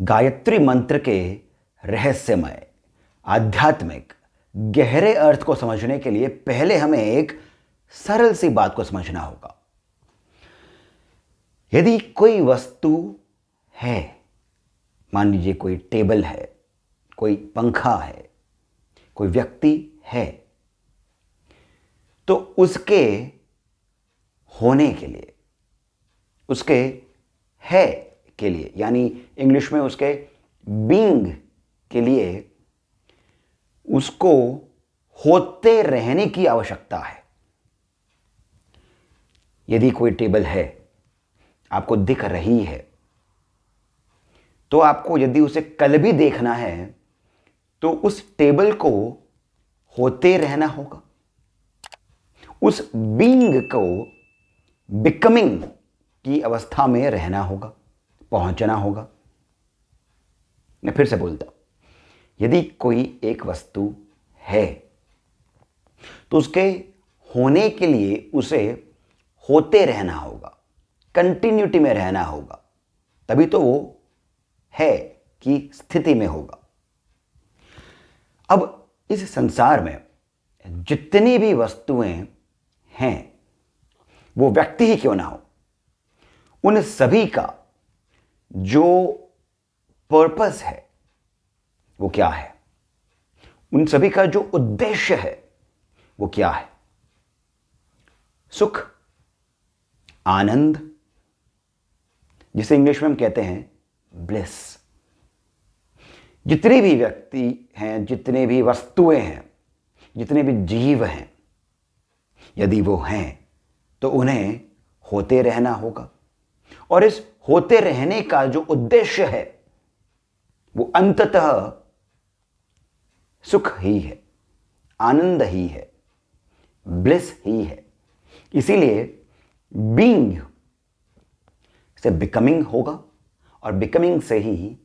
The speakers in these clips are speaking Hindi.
गायत्री मंत्र के रहस्यमय, आध्यात्मिक, गहरे अर्थ को समझने के लिए पहले हमें एक सरल सी बात को समझना होगा। यदि कोई वस्तु है, मान लीजिए कोई टेबल है, कोई पंखा है, कोई व्यक्ति है, तो उसके होने के लिए, उसके है के लिए, यानी इंग्लिश में उसके बीइंग के लिए उसको होते रहने की आवश्यकता है। यदि कोई टेबल है, आपको दिख रही है, तो आपको यदि उसे कल भी देखना है तो उस टेबल को होते रहना होगा, उस बीइंग को बिकमिंग की अवस्था में रहना होगा, पहुंचना होगा। मैं फिर से बोलता हूं, यदि कोई एक वस्तु है तो उसके होने के लिए उसे होते रहना होगा, कंटिन्यूटी में रहना होगा, तभी तो वो है की स्थिति में होगा। अब इस संसार में जितनी भी वस्तुएं हैं, वो व्यक्ति ही क्यों ना हो, उन सभी का जो पर्पस है वो क्या है, उन सभी का जो उद्देश्य है वो क्या है? सुख, आनंद, जिसे इंग्लिश में हम कहते हैं ब्लिस। जितने भी व्यक्ति हैं, जितने भी वस्तुएं हैं, जितने भी जीव हैं, यदि वो हैं तो उन्हें होते रहना होगा, और इस होते रहने का जो उद्देश्य है वो अंततः सुख ही है, आनंद ही है, ब्लिस ही है। इसीलिए बीइंग से बिकमिंग होगा और बिकमिंग से ही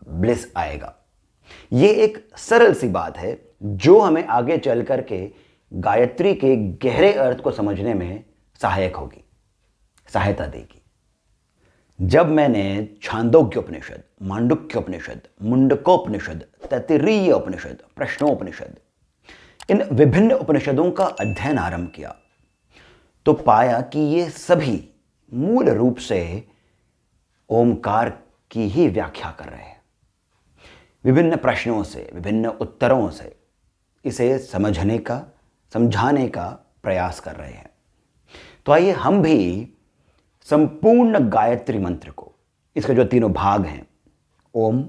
ब्लिस आएगा। ये एक सरल सी बात है जो हमें आगे चल करके गायत्री के गहरे अर्थ को समझने में सहायक होगी, सहायता देगी। जब मैंने छांदोग्य उपनिषद, मांडुक्य उपनिषद, मुंडकोपनिषद, तैत्तिरीय उपनिषद, प्रश्नोपनिषद, इन विभिन्न उपनिषदों का अध्ययन आरंभ किया तो पाया कि ये सभी मूल रूप से ओमकार की ही व्याख्या कर रहे हैं। विभिन्न प्रश्नों से, विभिन्न उत्तरों से इसे समझने का, समझाने का प्रयास कर रहे हैं। तो आइए हम भी संपूर्ण गायत्री मंत्र को, इसके जो तीनों भाग हैं, ओम,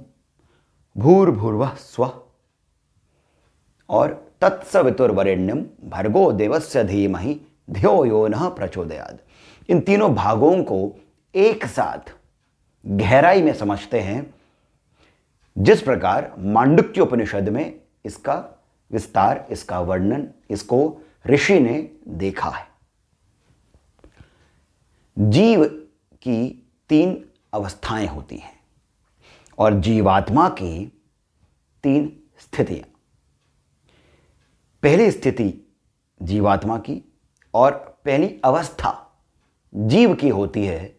भूर्भुवः स्वः और तत्सवितुर्वरेण्यम भर्गो देवस्य धीमहि धियो यो नः प्रचोदयात्, इन तीनों भागों को एक साथ गहराई में समझते हैं, जिस प्रकार मांडुक्य उपनिषद में इसका विस्तार, इसका वर्णन, इसको ऋषि ने देखा है। जीव की 3 अवस्थाएं होती हैं और जीवात्मा की 3 स्थितियां। पहली स्थिति जीवात्मा की और पहली अवस्था जीव की होती है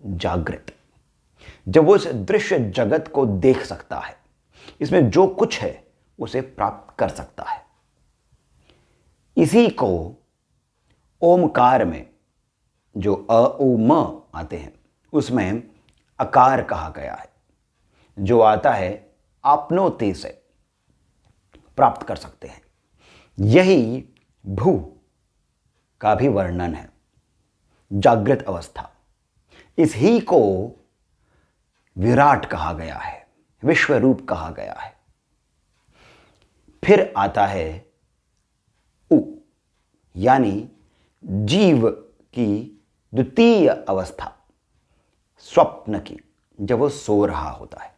जागृत, जब वो इस दृश्य जगत को देख सकता है, इसमें जो कुछ है उसे प्राप्त कर सकता है। इसी को ओमकार में जो अ, उ, म आते हैं उसमें अकार कहा गया है, जो आता है आपनोति से प्राप्त कर सकते हैं। यही भू का भी वर्णन है, जागृत अवस्था। इस ही को विराट कहा गया है, विश्व रूप कहा गया है। फिर आता है उ, यानी जीव की द्वितीय अवस्था, स्वप्न की, जब वो सो रहा होता है।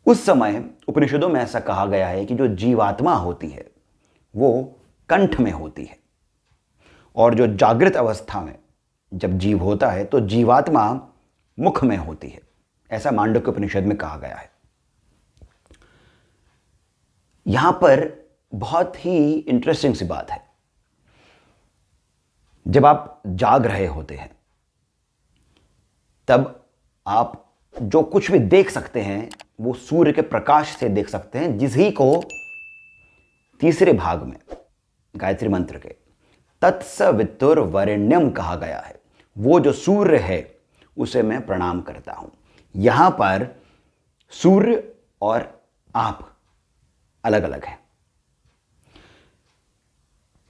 उस समय उपनिषदों में ऐसा कहा गया है कि जो जीवात्मा होती है वो कंठ में होती है, और जो जागृत अवस्था में जब जीव होता है तो जीवात्मा मुख में होती है। ऐसा मांडुक्य उपनिषद में कहा गया है। यहां पर बहुत ही इंटरेस्टिंग सी बात है, जब आप जाग रहे होते हैं तब आप जो कुछ भी देख सकते हैं वो सूर्य के प्रकाश से देख सकते हैं, जिसी को तीसरे भाग में गायत्री मंत्र के तत्सवितुर्वरेण्यम कहा गया है। वो जो सूर्य है उसे मैं प्रणाम करता हूं। यहां पर सूर्य और आप अलग अलग हैं।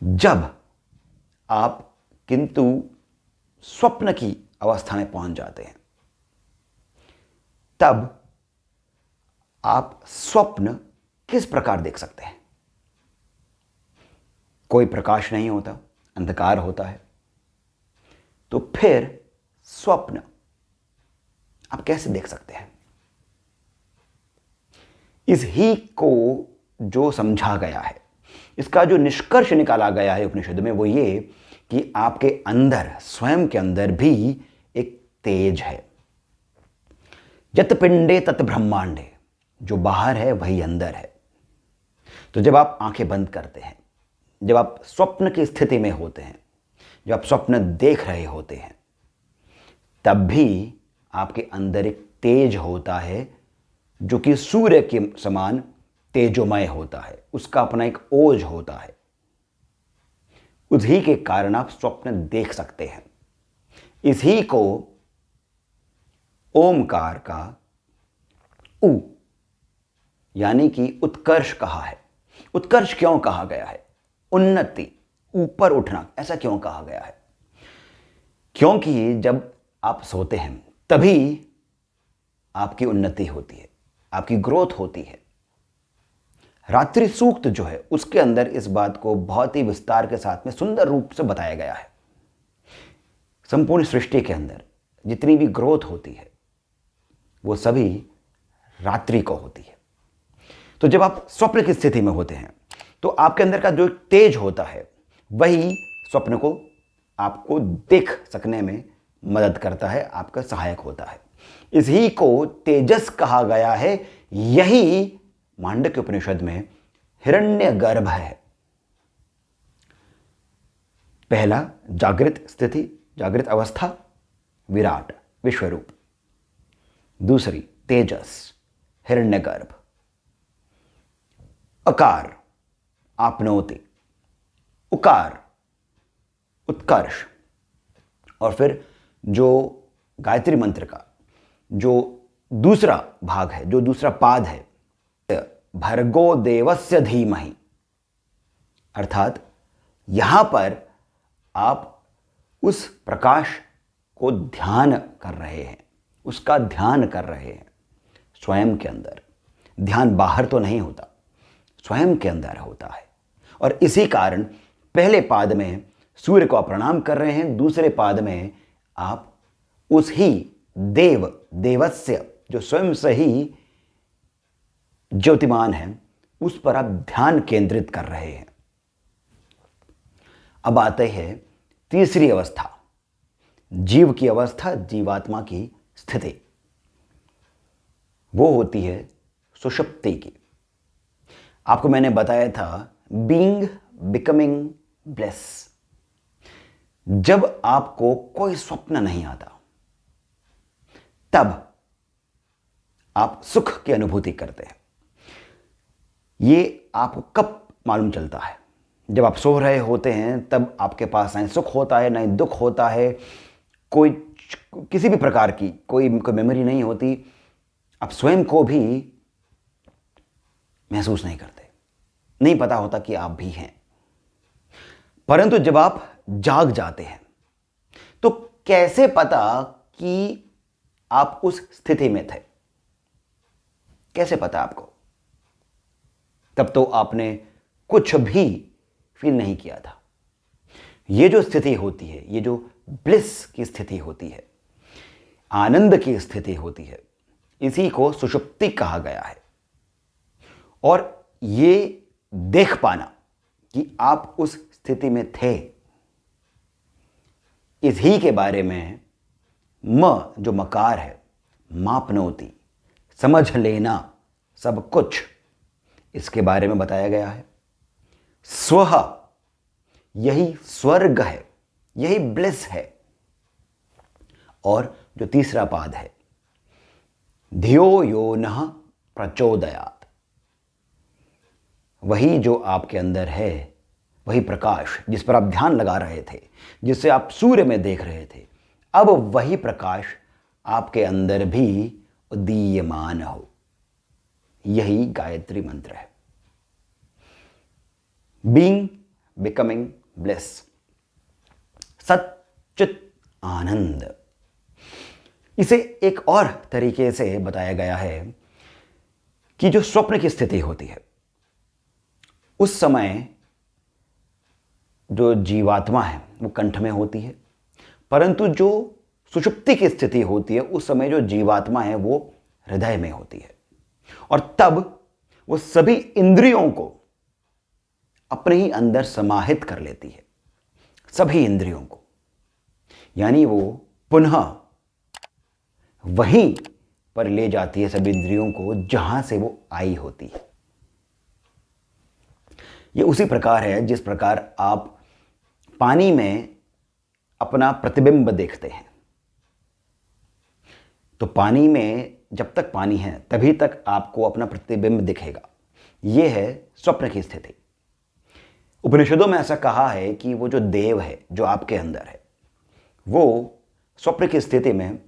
जब आप किंतु स्वप्न की अवस्था में पहुंच जाते हैं, तब आप स्वप्न किस प्रकार देख सकते हैं? कोई प्रकाश नहीं होता, अंधकार होता है, तो फिर स्वप्न आप कैसे देख सकते हैं? इस ही को जो समझा गया है, इसका जो निष्कर्ष निकाला गया है उपनिषद में, वो ये कि आपके अंदर, स्वयं के अंदर भी एक तेज है। यत पिंडे तत् ब्रह्मांडे, जो बाहर है वही अंदर है। तो जब आप आंखें बंद करते हैं, जब आप स्वप्न की स्थिति में होते हैं, जब आप स्वप्न देख रहे होते हैं, तब भी आपके अंदर एक तेज होता है जो कि सूर्य के समान तेजोमय होता है। उसका अपना एक ओज होता है। उसी के कारण आप स्वप्न देख सकते हैं। इसी को ओमकार का उ यानी कि उत्कर्ष कहा है। उत्कर्ष क्यों कहा गया है? उन्नति, ऊपर उठना, ऐसा क्यों कहा गया है? क्योंकि जब आप सोते हैं तभी आपकी उन्नति होती है, आपकी ग्रोथ होती है। रात्रि सूक्त जो है उसके अंदर इस बात को बहुत ही विस्तार के साथ में सुंदर रूप से बताया गया है। संपूर्ण सृष्टि के अंदर जितनी भी ग्रोथ होती है वो सभी रात्रि को होती है। तो जब आप स्वप्न की स्थिति में होते हैं तो आपके अंदर का जो तेज होता है वही स्वप्न को आपको देख सकने में मदद करता है, आपका सहायक होता है। इसी को तेजस कहा गया है। यही मांडुक्य उपनिषद में हिरण्यगर्भ है। पहला जागृत स्थिति, जागृत अवस्था, विराट, विश्वरूप। दूसरी तेजस, हिरण्यगर्भ। अकार, आपनोति। उकार, उत्कर्ष। और फिर जो गायत्री मंत्र का जो दूसरा भाग है, जो दूसरा पाद है, भर्गो देवस्य धीमहि, अर्थात यहां पर आप उस प्रकाश को ध्यान कर रहे हैं, उसका ध्यान कर रहे हैं स्वयं के अंदर। ध्यान बाहर तो नहीं होता, स्वयं के अंदर होता है। और इसी कारण पहले पाद में सूर्य को आप प्रणाम कर रहे हैं, दूसरे पाद में आप उस ही देवस्य, जो स्वयं से ही ज्योतिमान है, उस पर आप ध्यान केंद्रित कर रहे हैं। अब आते हैं तीसरी अवस्था, जीव की अवस्था, जीवात्मा की स्थिति। वो होती है सुषुप्ति की। आपको मैंने बताया था बीइंग, बिकमिंग, ब्लेस। जब आपको कोई स्वप्न नहीं आता तब आप सुख की अनुभूति करते हैं। ये आपको कब मालूम चलता है? जब आप सो रहे होते हैं तब आपके पास ना सुख होता है, ना दुख होता है, कोई किसी भी प्रकार की कोई मेमोरी नहीं होती। आप स्वयं को भी महसूस नहीं करते, नहीं पता होता कि आप भी हैं। परंतु जब आप जाग जाते हैं तो कैसे पता कि आप उस स्थिति में थे? कैसे पता आपको? तब तो आपने कुछ भी फील नहीं किया था। ये जो स्थिति होती है, ये जो ब्लिस की स्थिति होती है, आनंद की स्थिति होती है, इसी को सुषुप्ति कहा गया है। और ये देख पाना कि आप उस स्थिति में थे, इसी के बारे में म जो मकार है, मापनोति, समझ लेना सब कुछ, इसके बारे में बताया गया है। स्वह, यही स्वर्ग है, यही ब्लिस है। और जो तीसरा पाद है धियो यो नः प्रचोदयात्। वही जो आपके अंदर है, वही प्रकाश जिस पर आप ध्यान लगा रहे थे, जिसे आप सूर्य में देख रहे थे, अब वही प्रकाश आपके अंदर भी उदीयमान हो। यही गायत्री मंत्र है। बीइंग, बिकमिंग, ब्लिस, सच्चित आनंद। इसे एक और तरीके से बताया गया है कि जो स्वप्न की स्थिति होती है, उस समय जो जीवात्मा है वो कंठ में होती है, परंतु जो सुषुप्ति की स्थिति होती है उस समय जो जीवात्मा है वो हृदय में होती है। और तब वो सभी इंद्रियों को अपने ही अंदर समाहित कर लेती है, सभी इंद्रियों को। यानी वो पुनः वहीं पर ले जाती है सभी इंद्रियों को जहां से वो आई होती है। ये उसी प्रकार है जिस प्रकार आप पानी में अपना प्रतिबिंब देखते हैं। तो पानी में जब तक पानी है तभी तक आपको अपना प्रतिबिंब दिखेगा। यह है स्वप्न की स्थिति। उपनिषदों में ऐसा कहा है कि वो जो देव है जो आपके अंदर है, वो स्वप्न की स्थिति में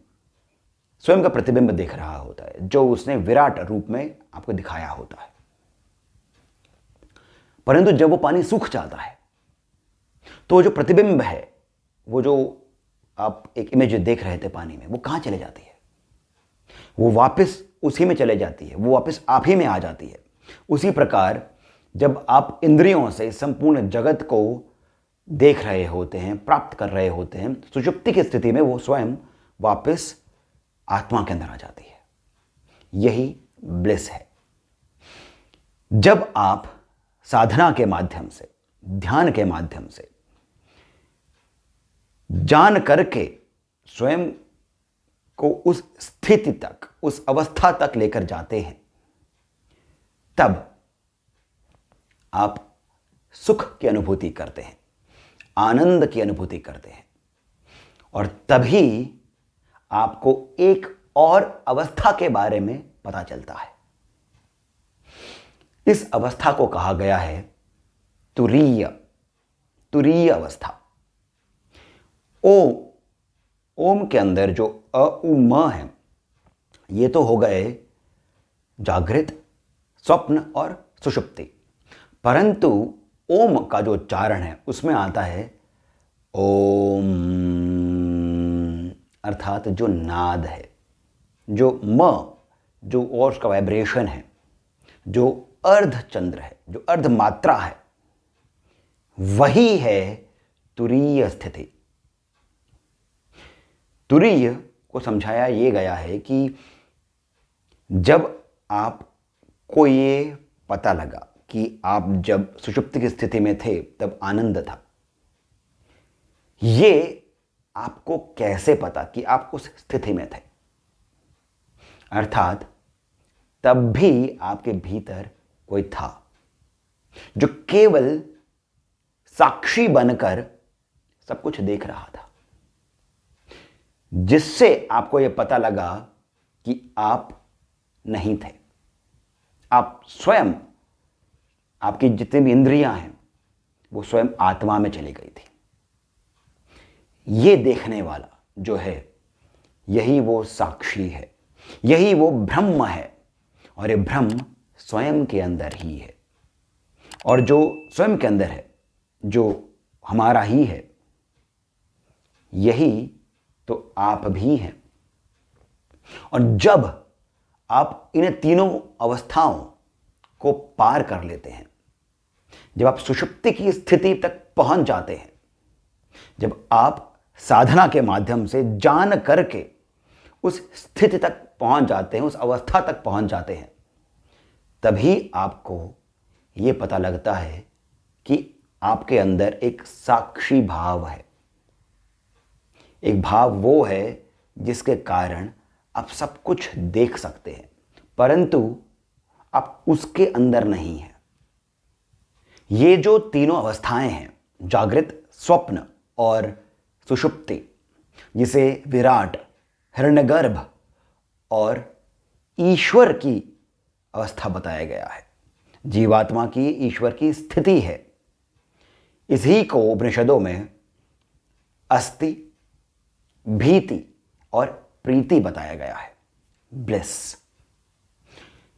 स्वयं का प्रतिबिंब देख रहा होता है, जो उसने विराट रूप में आपको दिखाया होता है। परंतु जब वो पानी सूख जाता है तो जो प्रतिबिंब है, वो जो आप एक इमेज देख रहे थे पानी में, वो कहां चले जाती है? वो वापस उसी में चले जाती है, वो वापस आप ही में आ जाती है। उसी प्रकार जब आप इंद्रियों से संपूर्ण जगत को देख रहे होते हैं, प्राप्त कर रहे होते हैं, सुषुप्ति की स्थिति में वो स्वयं वापस आत्मा के अंदर आ जाती है। यही ब्लिस है। जब आप साधना के माध्यम से, ध्यान के माध्यम से जान करके स्वयं को उस स्थिति तक, उस अवस्था तक लेकर जाते हैं, तब आप सुख की अनुभूति करते हैं, आनंद की अनुभूति करते हैं। और तभी आपको एक और अवस्था के बारे में पता चलता है। इस अवस्था को कहा गया है तुरीय, तुरीय अवस्था। ओम के अंदर जो अ उ म है, ये तो हो गए जागृत, स्वप्न और सुषुप्ति। परंतु ओम का जो उच्चारण है उसमें आता है ओम, अर्थात जो नाद है, जो म, जो और उसका वाइब्रेशन है, जो अर्ध चंद्र है, जो अर्ध मात्रा है, वही है तुरीय स्थिति। तुरीय को समझाया ये गया है कि जब आपको ये पता लगा कि आप जब सुषुप्ति की स्थिति में थे तब आनंद था, ये आपको कैसे पता कि आप उस स्थिति में थे? अर्थात तब भी आपके भीतर कोई था जो केवल साक्षी बनकर सब कुछ देख रहा था, जिससे आपको यह पता लगा कि आप नहीं थे। आप स्वयं, आपकी जितनी भी इंद्रियां हैं वो स्वयं आत्मा में चली गई थी। ये देखने वाला जो है, यही वो साक्षी है, यही वो ब्रह्म है। और ये ब्रह्म स्वयं के अंदर ही है। और जो स्वयं के अंदर है, जो हमारा ही है, यही तो आप भी हैं। और जब आप इन तीनों अवस्थाओं को पार कर लेते हैं, जब आप सुषुप्ति की स्थिति तक पहुंच जाते हैं, जब आप साधना के माध्यम से जान करके उस स्थिति तक पहुंच जाते हैं, उस अवस्था तक पहुंच जाते हैं, तभी आपको यह पता लगता है कि आपके अंदर एक साक्षी भाव है। एक भाव वो है जिसके कारण आप सब कुछ देख सकते हैं, परंतु आप उसके अंदर नहीं हैं। ये जो तीनों अवस्थाएं हैं, जागृत, स्वप्न और सुषुप्ति, जिसे विराट, हिरण्यगर्भ और ईश्वर की अवस्था बताया गया है, जीवात्मा की ईश्वर की स्थिति है। इसी को उपनिषदों में अस्ति, भीति और प्रीति बताया गया है, ब्लिस।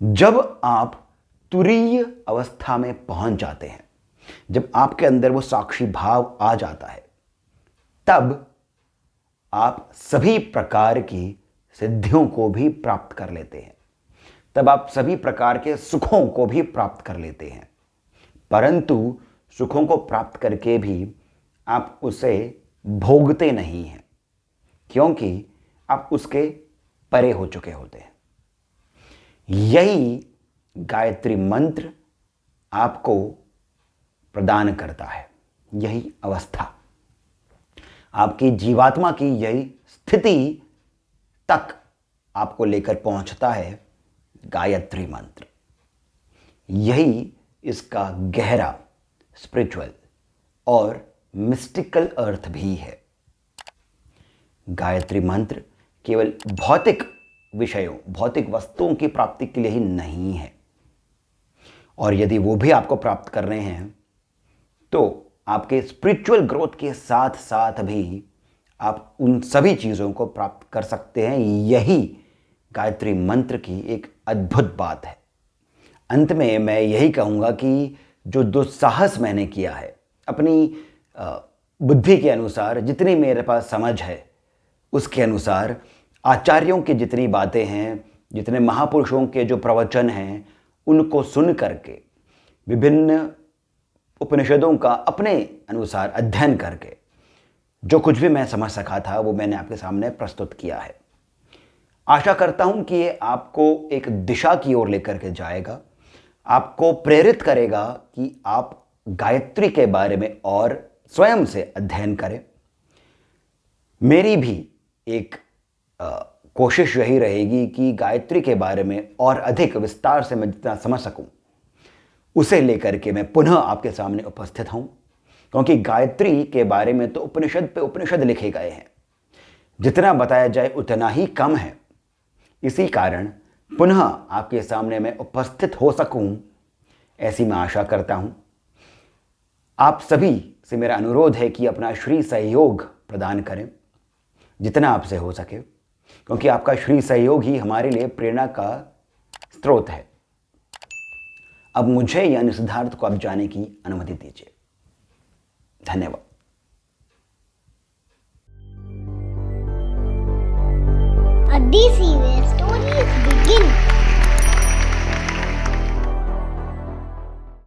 जब आप तुरीय अवस्था में पहुंच जाते हैं, जब आपके अंदर वो साक्षी भाव आ जाता है, तब आप सभी प्रकार की सिद्धियों को भी प्राप्त कर लेते हैं, तब आप सभी प्रकार के सुखों को भी प्राप्त कर लेते हैं। परंतु सुखों को प्राप्त करके भी आप उसे भोगते नहीं हैं, क्योंकि आप उसके परे हो चुके होते हैं। यही गायत्री मंत्र आपको प्रदान करता है, यही अवस्था, आपकी जीवात्मा की यही स्थिति तक आपको लेकर पहुंचता है गायत्री मंत्र। यही इसका गहरा स्पिरिचुअल और मिस्टिकल अर्थ भी है। गायत्री मंत्र केवल भौतिक विषयों, भौतिक वस्तुओं की प्राप्ति के लिए ही नहीं है, और यदि वो भी आपको प्राप्त कर रहे हैं तो आपके स्पिरिचुअल ग्रोथ के साथ साथ भी आप उन सभी चीज़ों को प्राप्त कर सकते हैं। यही गायत्री मंत्र की एक अद्भुत बात है। अंत में मैं यही कहूँगा कि जो दुस्साहस मैंने किया है, अपनी बुद्धि के अनुसार, जितनी मेरे पास समझ है उसके अनुसार, आचार्यों की जितनी बातें हैं, जितने महापुरुषों के जो प्रवचन हैं, उनको सुन करके, विभिन्न उपनिषदों का अपने अनुसार अध्ययन करके जो कुछ भी मैं समझ सका था वो मैंने आपके सामने प्रस्तुत किया है। आशा करता हूं कि ये आपको एक दिशा की ओर लेकर के जाएगा, आपको प्रेरित करेगा कि आप गायत्री के बारे में और स्वयं से अध्ययन करें। मेरी भी एक कोशिश यही रहेगी कि गायत्री के बारे में और अधिक विस्तार से मैं जितना समझ सकूं उसे लेकर के मैं पुनः आपके सामने उपस्थित हूं, क्योंकि गायत्री के बारे में तो उपनिषद पे उपनिषद लिखे गए हैं, जितना बताया जाए उतना ही कम है। इसी कारण पुनः आपके सामने मैं उपस्थित हो सकूं, ऐसी मैं आशा करता हूं। आप सभी से मेरा अनुरोध है कि अपना श्री सहयोग प्रदान करें जितना आपसे हो सके, क्योंकि आपका श्री सहयोग ही हमारे लिए प्रेरणा का स्रोत है। अब मुझे यानी सिद्धार्थ को अब जाने की अनुमति दीजिए। धन्यवाद। A DC where stories